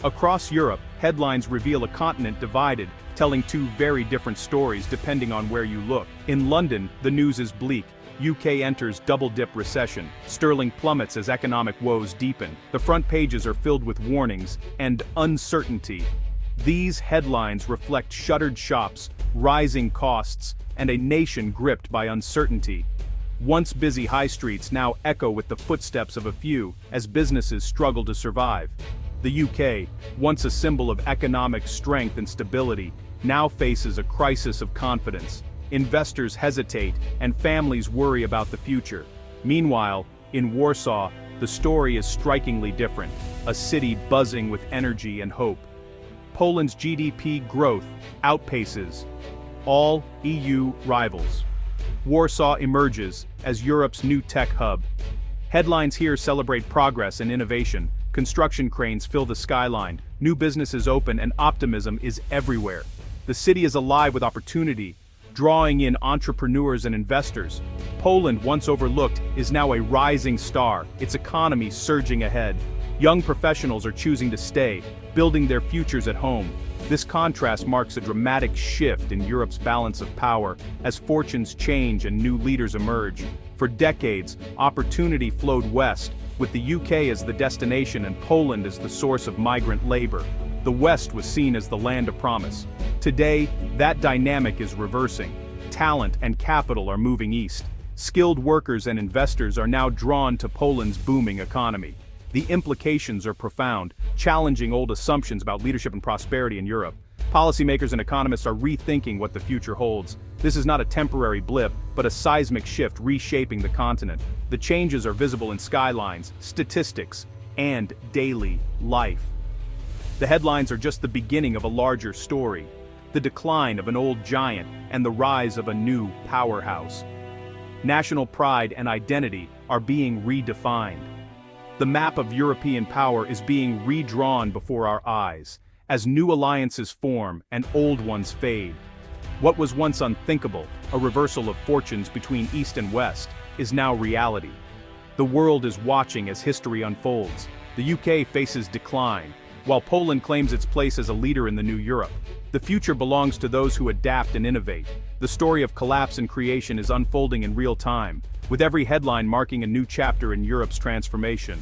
Across Europe, headlines reveal a continent divided, telling two very different stories depending on where you look. In London, the news is bleak. UK enters double-dip recession. Sterling plummets as economic woes deepen. The front pages are filled with warnings and uncertainty. These headlines reflect shuttered shops, rising costs, and a nation gripped by uncertainty. Once busy high streets now echo with the footsteps of a few as businesses struggle to survive. The UK, once a symbol of economic strength and stability, now faces a crisis of confidence. Investors hesitate, and families worry about the future. Meanwhile, in Warsaw, the story is strikingly different, a city buzzing with energy and hope. Poland's GDP growth outpaces all EU rivals. Warsaw emerges as Europe's new tech hub. Headlines here celebrate progress and innovation. Construction cranes fill the skyline, new businesses open, and optimism is everywhere. The city is alive with opportunity, drawing in entrepreneurs and investors. Poland, once overlooked, is now a rising star, its economy surging ahead. Young professionals are choosing to stay, building their futures at home. This contrast marks a dramatic shift in Europe's balance of power as fortunes change and new leaders emerge. For decades, opportunity flowed west, with the UK as the destination and Poland as the source of migrant labor. The West was seen as the land of promise. Today, that dynamic is reversing. Talent and capital are moving east. Skilled workers and investors are now drawn to Poland's booming economy. The implications are profound, challenging old assumptions about leadership and prosperity in Europe. Policymakers and economists are rethinking what the future holds. This is not a temporary blip, but a seismic shift reshaping the continent. The changes are visible in skylines, statistics, and daily life. The headlines are just the beginning of a larger story, the decline of an old giant and the rise of a new powerhouse. National pride and identity are being redefined. The map of European power is being redrawn before our eyes, as new alliances form and old ones fade. What was once unthinkable, a reversal of fortunes between East and West, is now reality. The world is watching as history unfolds. The UK faces decline, while Poland claims its place as a leader in the new Europe. The future belongs to those who adapt and innovate. The story of collapse and creation is unfolding in real time, with every headline marking a new chapter in Europe's transformation.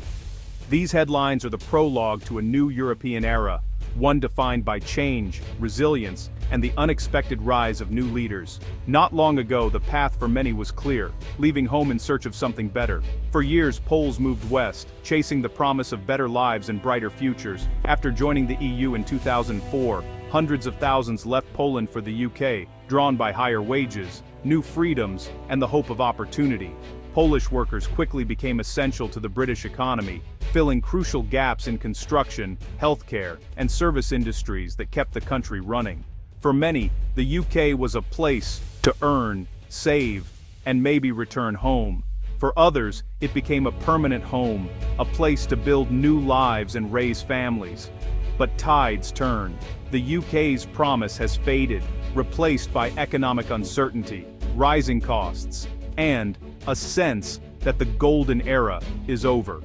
These headlines are the prologue to a new European era, one defined by change, resilience, and the unexpected rise of new leaders. Not long ago, the path for many was clear, leaving home in search of something better. For years, Poles moved west, chasing the promise of better lives and brighter futures. After joining the EU in 2004, hundreds of thousands left Poland for the UK, drawn by higher wages, new freedoms, and the hope of opportunity. Polish workers quickly became essential to the British economy, filling crucial gaps in construction, healthcare, and service industries that kept the country running. For many, the UK was a place to earn, save, and maybe return home. For others, it became a permanent home, a place to build new lives and raise families. But tides turn. The UK's promise has faded, replaced by economic uncertainty, rising costs, and a sense that the golden era is over.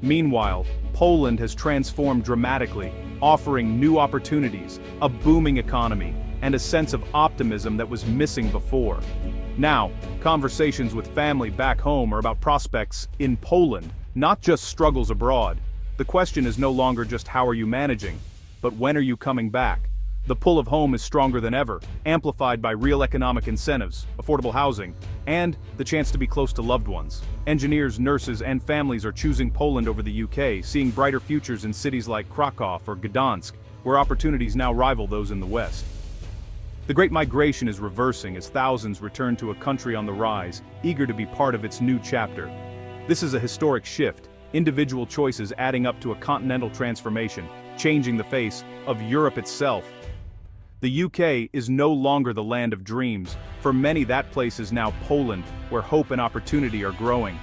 Meanwhile, Poland has transformed dramatically, offering new opportunities, a booming economy, and a sense of optimism that was missing before. Now, conversations with family back home are about prospects in Poland, not just struggles abroad. The question is no longer just how are you managing, but when are you coming back? The pull of home is stronger than ever, amplified by real economic incentives, affordable housing, and the chance to be close to loved ones. Engineers, nurses, and families are choosing Poland over the UK, seeing brighter futures in cities like Krakow or Gdansk, where opportunities now rival those in the West. The Great Migration is reversing as thousands return to a country on the rise, eager to be part of its new chapter. This is a historic shift, individual choices adding up to a continental transformation, changing the face of Europe itself. The UK is no longer the land of dreams. For many, that place is now Poland, where hope and opportunity are growing.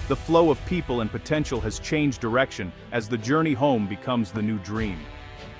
The flow of people and potential has changed direction as the journey home becomes the new dream.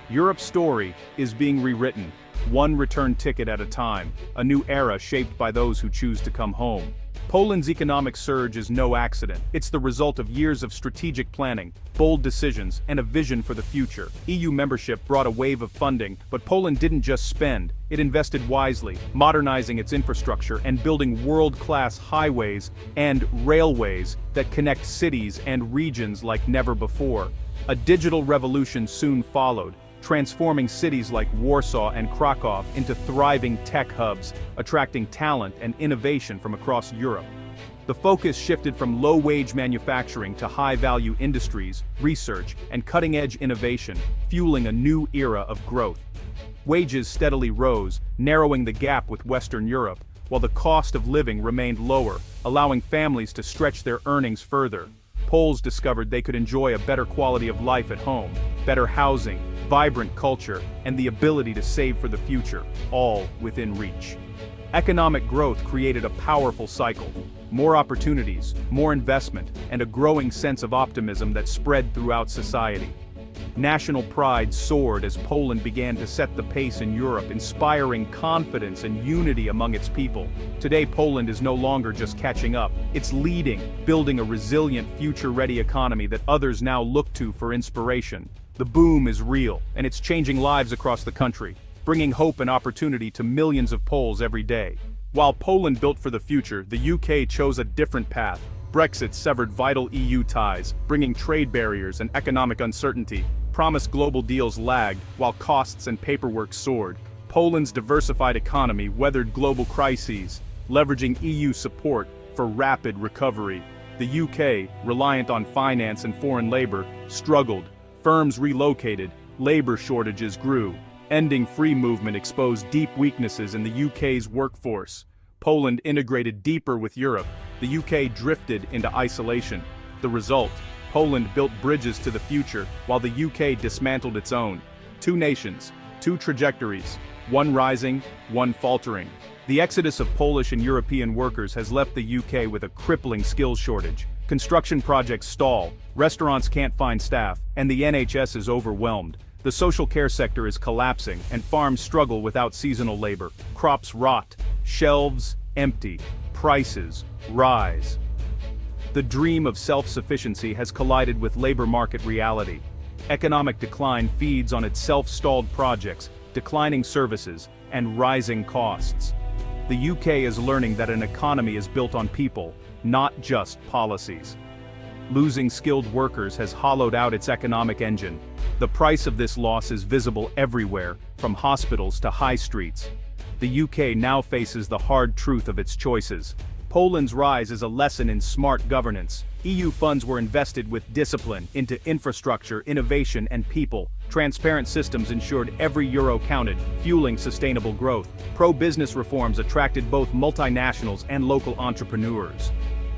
Europe's story is being rewritten, one return ticket at a time, a new era shaped by those who choose to come home. Poland's economic surge is no accident. It's the result of years of strategic planning, bold decisions, and a vision for the future. EU membership brought a wave of funding, but Poland didn't just spend, it invested wisely, modernizing its infrastructure and building world-class highways and railways that connect cities and regions like never before. A digital revolution soon followed, transforming cities like Warsaw and Krakow into thriving tech hubs, attracting talent and innovation from across Europe. The focus shifted from low-wage manufacturing to high-value industries, research, and cutting-edge innovation, fueling a new era of growth. Wages steadily rose, narrowing the gap with Western Europe, while the cost of living remained lower, allowing families to stretch their earnings further. Poles discovered they could enjoy a better quality of life at home, better housing, vibrant culture, and the ability to save for the future, all within reach. Economic growth created a powerful cycle. More opportunities, more investment, and a growing sense of optimism that spread throughout society. National pride soared as Poland began to set the pace in Europe, inspiring confidence and unity among its people. Today, Poland is no longer just catching up, it's leading, building a resilient, future-ready economy that others now look to for inspiration. The boom is real, and it's changing lives across the country, bringing hope and opportunity to millions of Poles every day. While Poland built for the future, the UK chose a different path. Brexit severed vital EU ties, bringing trade barriers and economic uncertainty. Promised global deals lagged, while costs and paperwork soared. Poland's diversified economy weathered global crises, leveraging EU support for rapid recovery. The UK, reliant on finance and foreign labor, struggled. Firms relocated, labor shortages grew. Ending free movement exposed deep weaknesses in the UK's workforce. Poland integrated deeper with Europe. The UK drifted into isolation. The result: Poland built bridges to the future, while the UK dismantled its own. Two nations, two trajectories, one rising, one faltering. The exodus of Polish and European workers has left the UK with a crippling skills shortage. Construction projects stall, restaurants can't find staff, and the NHS is overwhelmed. The social care sector is collapsing, and farms struggle without seasonal labor. Crops rot, shelves empty, prices rise. The dream of self-sufficiency has collided with labor market reality. Economic decline feeds on its self-stalled projects, declining services, and rising costs. The UK is learning that an economy is built on people, not just policies. Losing skilled workers has hollowed out its economic engine. The price of this loss is visible everywhere, from hospitals to high streets. The UK now faces the hard truth of its choices. Poland's rise is a lesson in smart governance. EU funds were invested with discipline into infrastructure, innovation, and people. Transparent systems ensured every euro counted, fueling sustainable growth. Pro-business reforms attracted both multinationals and local entrepreneurs.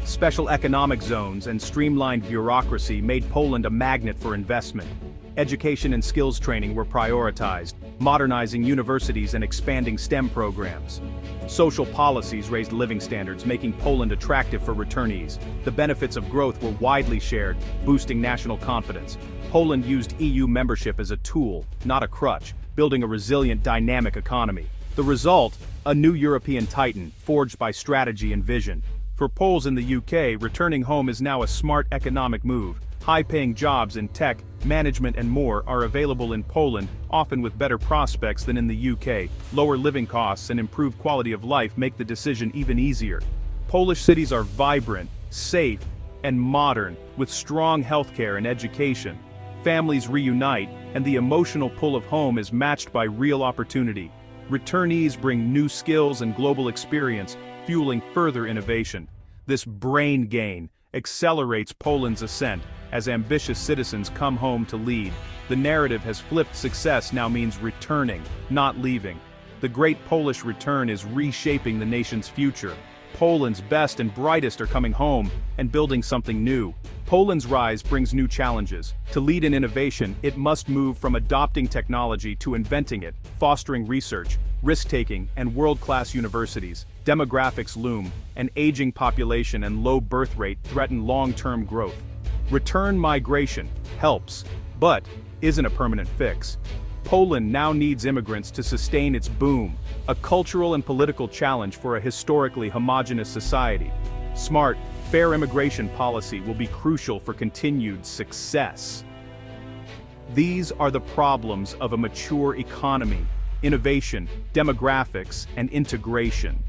Special economic zones and streamlined bureaucracy made Poland a magnet for investment. Education and skills training were prioritized, modernizing universities and expanding STEM programs. Social policies raised living standards, making Poland attractive for returnees. The benefits of growth were widely shared, boosting national confidence. Poland used EU membership as a tool, not a crutch, building a resilient, dynamic economy. The result: a new European titan, forged by strategy and vision. For Poles in the UK, returning home is now a smart economic move. High-paying jobs in tech, management and more are available in Poland, often with better prospects than in the UK. Lower living costs and improved quality of life make the decision even easier. Polish cities are vibrant, safe, and modern, with strong healthcare and education. Families reunite, and the emotional pull of home is matched by real opportunity. Returnees bring new skills and global experience, fueling further innovation. This brain gain accelerates Poland's ascent as ambitious citizens come home to lead. The narrative has flipped. Success now means returning, not leaving. The Great Polish Return is reshaping the nation's future. Poland's best and brightest are coming home and building something new. Poland's rise brings new challenges. To lead in innovation, it must move from adopting technology to inventing it, fostering research, risk-taking, and world-class universities. Demographics loom. An aging population and low birth rate threaten long-term growth. Return migration helps, but isn't a permanent fix. Poland now needs immigrants to sustain its boom, a cultural and political challenge for a historically homogeneous society. Smart, fair immigration policy will be crucial for continued success. These are the problems of a mature economy: innovation, demographics, and integration.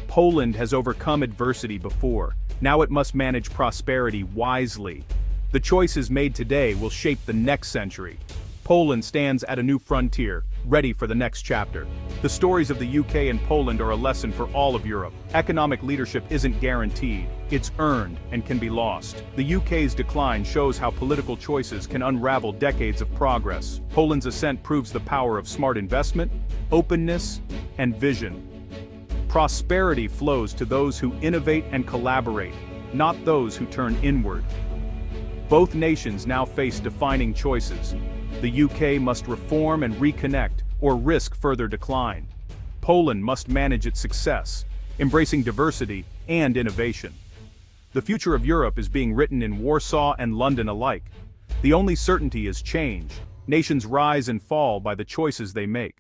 Poland has overcome adversity before. Now it must manage prosperity wisely. The choices made today will shape the next century. Poland stands at a new frontier, ready for the next chapter. The stories of the UK and Poland are a lesson for all of Europe. Economic leadership isn't guaranteed, it's earned and can be lost. The UK's decline shows how political choices can unravel decades of progress. Poland's ascent proves the power of smart investment, openness, and vision. Prosperity flows to those who innovate and collaborate, not those who turn inward. Both nations now face defining choices. The UK must reform and reconnect, or risk further decline. Poland must manage its success, embracing diversity and innovation. The future of Europe is being written in Warsaw and London alike. The only certainty is change. Nations rise and fall by the choices they make.